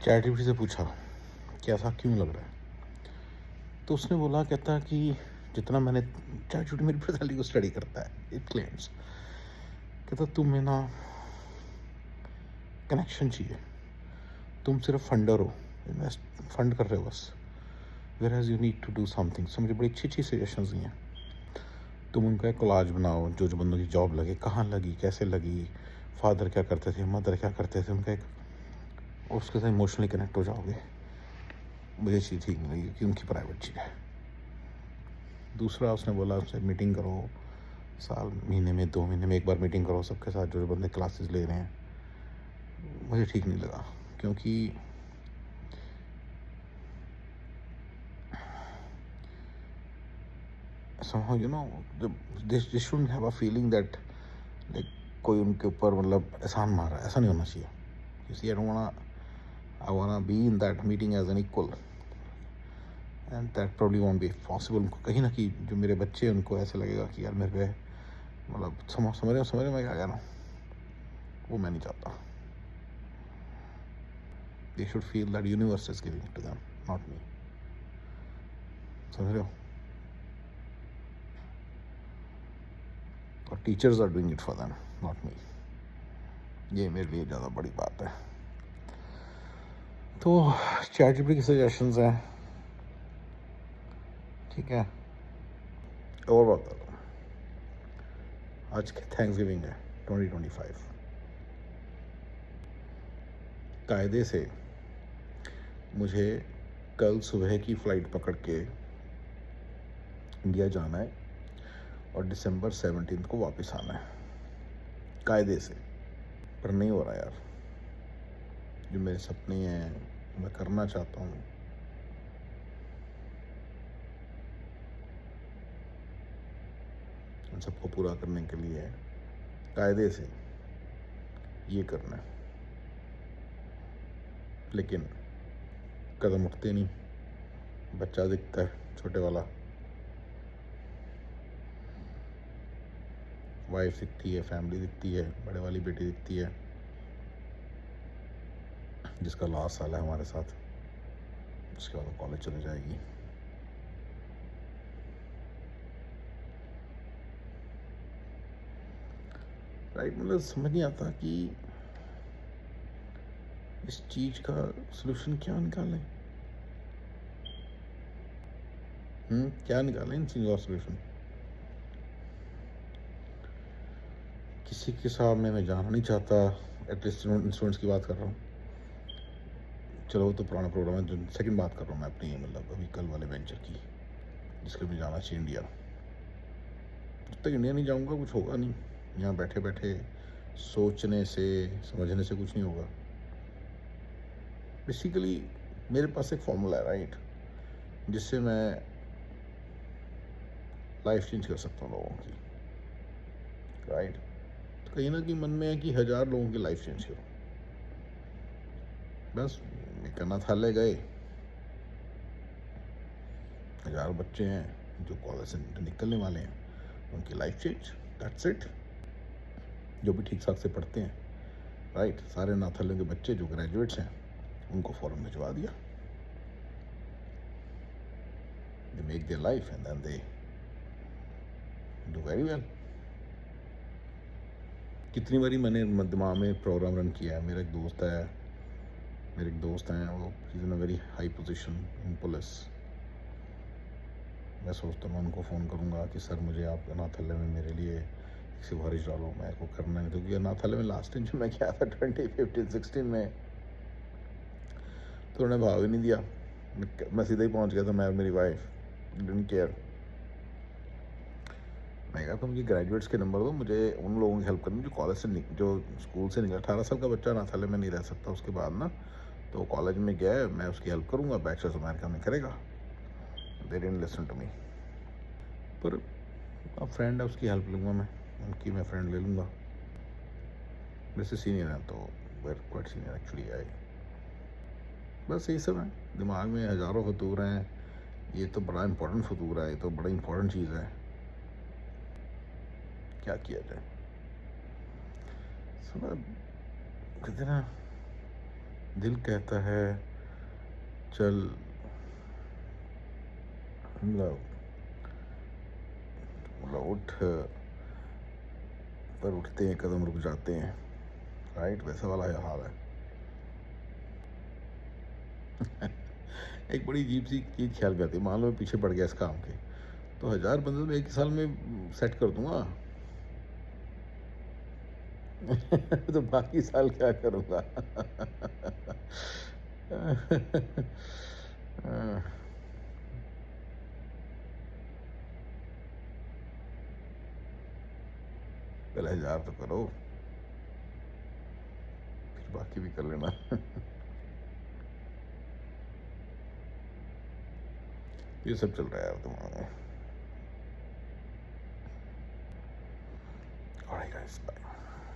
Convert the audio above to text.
ChatGPT से पूछा कि ऐसा क्यों लग रहा है, तो उसने बोला, कहता कि जितना मैंने, चैटजीपीटी मेरी पर्सनैलिटी को स्टडी करता है, इट क्लेम्स, कहता तुम्हें ना कनेक्शन चाहिए, तुम सिर्फ फंडर हो, इन्वेस्ट फंड कर रहे हो बस, whereas you need to do something. So मुझे बड़ी अच्छी अच्छी सजेशंस दी हैं। तुम उनका एक कोलाज बनाओ, जो जो बंदों की जॉब लगे, कहाँ लगी, कैसे लगी, फादर क्या करते थे, मदर क्या करते थे, उनका एक, उसके साथ इमोशनली कनेक्ट हो जाओगे। मुझे चीज़ ठीक नहीं लगी क्योंकि उनकी प्राइवेट चीज़ है। दूसरा उसने बोला उससे मीटिंग करो, साल महीने में 2 महीने में एक बार मीटिंग करो सबके साथ, जो जो बंदे क्लासेस ले रहे हैं। मुझे ठीक नहीं लगा क्योंकि somehow they shouldn't have a feeling that like कोई उनके ऊपर मतलब एहसान मार रहा है, ऐसा नहीं होना चाहिए। You see, I wanna be in that meeting as an equal, and that probably won't be possible। उनको कहीं ना कहीं जो मेरे बच्चे हैं उनको ऐसे लगेगा कि यार मेरे पे मतलब समझ रहे हो मैं क्या कह रहा हूँ, वो मैं नहीं चाहता। They should feel that universe is giving it to them, not me। समझ रहे हो? और teachers are doing it for them, not me. ये मेरे लिए ज़्यादा बड़ी बात है। तो चैटजीपीटी की सजेशंस हैं, ठीक है। और बात करो, आज थैंक्सगिविंग है 2025। कायदे से मुझे कल सुबह की फ़्लाइट पकड़ के इंडिया जाना है और दिसंबर 17 को वापस आना है, कायदे से। पर नहीं हो रहा यार, जो मेरे सपने हैं मैं करना चाहता हूँ, उन सबको पूरा करने के लिए कायदे से ये करना है, लेकिन कदम उठते नहीं। बच्चा दिखता है छोटे वाला, वाइफ दिखती है, फैमिली दिखती है, बड़े वाली बेटी दिखती है जिसका लास्ट साल है हमारे साथ, उसके बाद कॉलेज चली जाएगी। राइट, मतलब समझ नहीं आता कि इस चीज़ का सलूशन क्या निकालें। क्या निकालें इन चीज़ों का सलूशन। किसी के सामने मैं जाना नहीं चाहता, एटलीस्ट इंस्ट्रूमेंट्स की बात कर रहा हूँ। चलो वो तो पुराना प्रोग्राम है, जो सेकंड बात कर रहा हूँ मैं अपनी, मतलब अभी कल वाले वेंचर की, जिसके भी जाना चाहिए इंडिया। जब तक इंडिया नहीं जाऊँगा कुछ होगा नहीं। यहाँ बैठे बैठे सोचने से समझने से कुछ नहीं होगा। बेसिकली मेरे पास एक फॉर्मूला है, राइट, जिससे मैं लाइफ चेंज कर सकता हूँ लोगों की, राइट। तो कहीं ना कहीं मन में है कि 1000 लोगों की लाइफ चेंज करो। बस एक अनाथालय गए, 1000 बच्चे हैं जो कॉलेज से निकलने वाले हैं, उनकी लाइफ चेंज, दैट्स इट। जो भी ठीक ठाक से पढ़ते हैं, राइट, सारे अनाथालयों के बच्चे जो ग्रेजुएट्स हैं उनको फॉरन भिजवा दिया। They make their life and then they do very well. कितनी बारी मैंने दिमाग में प्रोग्राम रन किया है। मेरे एक दोस्त हैं, वो is in a very high position in police. मैं सोचता हूँ उनको फ़ोन करूँगा कि सर मुझे आप अनाथालय में मेरे लिए एक सिफारिश डालो, मैं को करना है। क्योंकि अनाथालय में लास्ट टाइम जब मैं गया था 2015-16 में, तो उन्होंने भाव ही नहीं दिया। मैं सीधा ही पहुँच गया था, मैं और मेरी वाइफ, डिडंट केयर। मैं कहा तो मुझे ग्रेजुएट्स के नंबर दो, मुझे उन लोगों की हेल्प करनी जो कॉलेज से जो स्कूल से निकला। 18 साल का बच्चा अनाथालय में नहीं रह सकता उसके बाद ना, तो कॉलेज में गया, मैं उसकी हेल्प करूँगा, बैचलर्स अमेरिका में करेगा। They didn't listen to me. पर अब फ्रेंड है, उसकी हेल्प लूँगा मैं फ्रेंड ले लूँगा। वैसे सीनियर है, तो were quite senior actually I. बस यही सब है, दिमाग में हज़ारों फतूर हैं। ये तो बड़ा इंपॉर्टेंट फतूर है, ये तो बड़ा इंपॉर्टेंट चीज़ है, क्या किया जाए। कहते ना, दिल कहता है चल मतलब उठ, पर उठते हैं कदम रुक जाते हैं, राइट? वैसा वाला ये हाल है। एक बड़ी अजीब सी चीज़ ख्याल में आती है, मान लो मैं पीछे पड़ गया इस काम के, तो 1000 बंदे तो मैं एक ही साल में सेट कर दूंगा। तो बाकी साल क्या करूंगा? पहले 1000 तो करो, फिर बाकी भी कर लेना। ये सब चल रहा है यार तुम्हारा। Alright guys, bye.